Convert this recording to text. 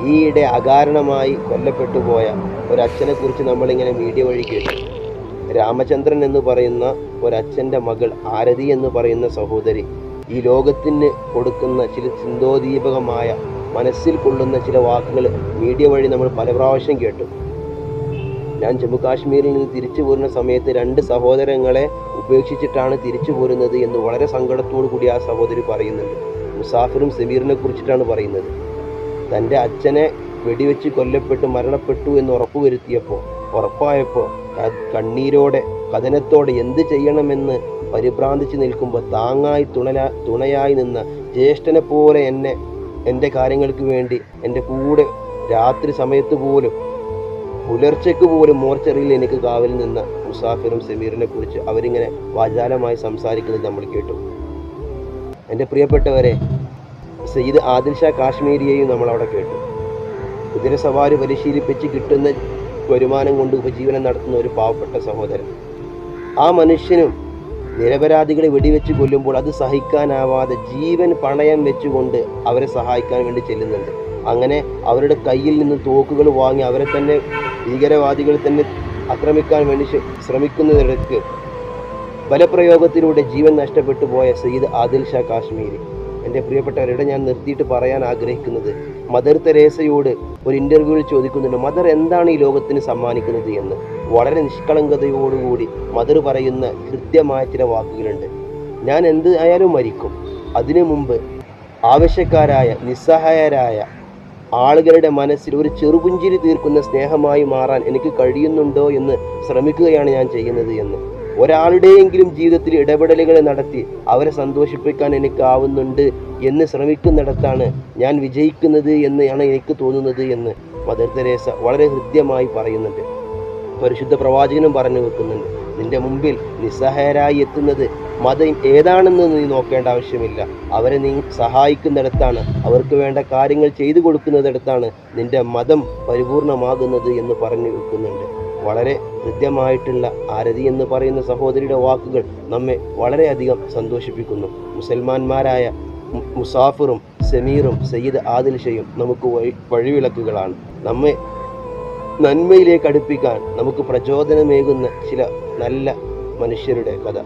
ഈയിടെ അകാരണമായി കൊല്ലപ്പെട്ടു പോയ ഒരച്ഛനെ കുറിച്ച് നമ്മളിങ്ങനെ മീഡിയ വഴി കേട്ടു. രാമചന്ദ്രൻ എന്ന് പറയുന്ന ഒരച്ഛൻ്റെ മകൾ ആരതി എന്ന് പറയുന്ന സഹോദരി ഈ ലോകത്തിന് കൊടുക്കുന്ന ചില ചിന്തോദീപകമായ മനസ്സിൽ കൊള്ളുന്ന ചില വാക്കുകൾ മീഡിയ വഴി നമ്മൾ പല പ്രാവശ്യം കേട്ടു. ഞാൻ ജമ്മു കാശ്മീരിൽ നിന്ന് തിരിച്ചു പോരുന്ന സമയത്ത് 2 സഹോദരങ്ങളെ ഉപേക്ഷിച്ചിട്ടാണ് തിരിച്ചു പോരുന്നത് എന്ന് വളരെ സങ്കടത്തോടു കൂടി ആ സഹോദരി പറയുന്നുണ്ട്. മുസാഫിറും സമീറിനെ കുറിച്ചിട്ടാണ് പറയുന്നത്. തൻ്റെ അച്ഛനെ വെടിവെച്ച് കൊല്ലപ്പെട്ട് മരണപ്പെട്ടു എന്ന് ഉറപ്പായപ്പോൾ കണ്ണീരോടെ കഥനത്തോടെ എന്ത് ചെയ്യണമെന്ന് പരിഭ്രാന്തിച്ച് നിൽക്കുമ്പോൾ താങ്ങായി തുണയായി നിന്ന ജ്യേഷ്ഠനെ പോലെ എൻ്റെ കാര്യങ്ങൾക്ക് വേണ്ടി എൻ്റെ കൂടെ രാത്രി സമയത്ത് പോലും പുലർച്ചയ്ക്ക് പോലും മോർച്ചറിയിൽ എനിക്ക് കാവൽ നിന്ന മുസാഫിറും സമീറിനെ കുറിച്ച് അവരിങ്ങനെ വാചാലമായി സംസാരിക്കുന്നത് നമ്മൾ കേട്ടു. എൻ്റെ പ്രിയപ്പെട്ടവരെ, സയ്യിദ് ആദിൽ ഷാ കാശ്മീരിയെയും നമ്മളവിടെ കേട്ടു. കുതിരസവാരി പരിശീലിപ്പിച്ച് കിട്ടുന്ന വരുമാനം കൊണ്ട് ഉപജീവനം നടത്തുന്ന ഒരു പാവപ്പെട്ട സഹോദരൻ. ആ മനുഷ്യനും നിരപരാധികളെ വെടിവെച്ച് കൊല്ലുമ്പോൾ അത് സഹിക്കാനാവാതെ ജീവൻ പണയം വെച്ചുകൊണ്ട് അവരെ സഹായിക്കാൻ വേണ്ടി ചെല്ലുന്നുണ്ട്. അങ്ങനെ അവരുടെ കയ്യിൽ നിന്ന് തോക്കുകൾ വാങ്ങി അവരെ തന്നെ ഭീകരവാദികളെ തന്നെ ആക്രമിക്കാൻ വേണ്ടി ശ്രമിക്കുന്നതിനിടയ്ക്ക് ബലപ്രയോഗത്തിലൂടെ ജീവൻ നഷ്ടപ്പെട്ടു പോയ സയ്യിദ് ആദിൽ ഷാ കാശ്മീരി. എൻ്റെ പ്രിയപ്പെട്ടവരുടെ ഞാൻ നിർത്തിയിട്ട് പറയാൻ ആഗ്രഹിക്കുന്നത്, മദർ തെരേസയോട് ഒരു ഇൻ്റർവ്യൂവിൽ ചോദിക്കുന്നുണ്ട്, മദർ എന്താണ് ഈ ലോകത്തിന് സമ്മാനിക്കുന്നത് എന്ന്. വളരെ നിഷ്കളങ്കതയോടുകൂടി മദർ പറയുന്ന ഹൃദ്യമായ ചില വാക്കുകളുണ്ട്. ഞാൻ എന്ത് ആയാലും മരിക്കും, അതിനു മുമ്പ് ആവശ്യക്കാരായ നിസ്സഹായരായ ആളുകളുടെ മനസ്സിൽ ഒരു ചെറുപുഞ്ചിരി തീർക്കുന്ന സ്നേഹമായി മാറാൻ എനിക്ക് കഴിയുന്നുണ്ടോ എന്ന് ശ്രമിക്കുകയാണ് ഞാൻ ചെയ്യുന്നത് എന്ന്. ഒരാളുടെയെങ്കിലും ജീവിതത്തിൽ ഇടപെടലുകൾ നടത്തി അവരെ സന്തോഷിപ്പിക്കാൻ എനിക്കാവുന്നുണ്ട് എന്ന് ശ്രമിക്കുന്നിടത്താണ് ഞാൻ വിജയിക്കുന്നത് എന്നാണ് എനിക്ക് തോന്നുന്നത് എന്ന് മദർ തെരേസ വളരെ ഹൃദ്യമായി പറയുന്നുണ്ട്. പരിശുദ്ധ പ്രവാചകനും പറഞ്ഞു വെക്കുന്നുണ്ട്, നിന്റെ മുമ്പിൽ നിസ്സഹായരായി എത്തുന്നത് മതം ഏതാണെന്ന് നീ നോക്കേണ്ട ആവശ്യമില്ല, അവരെ നീ സഹായിക്കുന്നിടത്താണ്, അവർക്ക് വേണ്ട കാര്യങ്ങൾ ചെയ്തു കൊടുക്കുന്നിടത്താണ് നിന്റെ മതം പരിപൂർണമാകുന്നത് എന്ന് പറഞ്ഞു വെക്കുന്നുണ്ട്. വളരെ ഹൃദ്യമായിട്ടുള്ള ആരതി എന്ന് പറയുന്ന സഹോദരിയുടെ വാക്കുകൾ നമ്മെ വളരെയധികം സന്തോഷിപ്പിക്കുന്നു. മുസൽമാന്മാരായ മുസാഫിറും സമീറും സയ്യിദ് ആദിൽ ഷയും നമുക്ക് വഴിവിളക്കുകളാണ്. നമ്മെ നന്മയിലേക്ക് അടുപ്പിക്കാൻ നമുക്ക് പ്രചോദനമേകുന്ന ചില നല്ല മനുഷ്യരുടെ കഥ.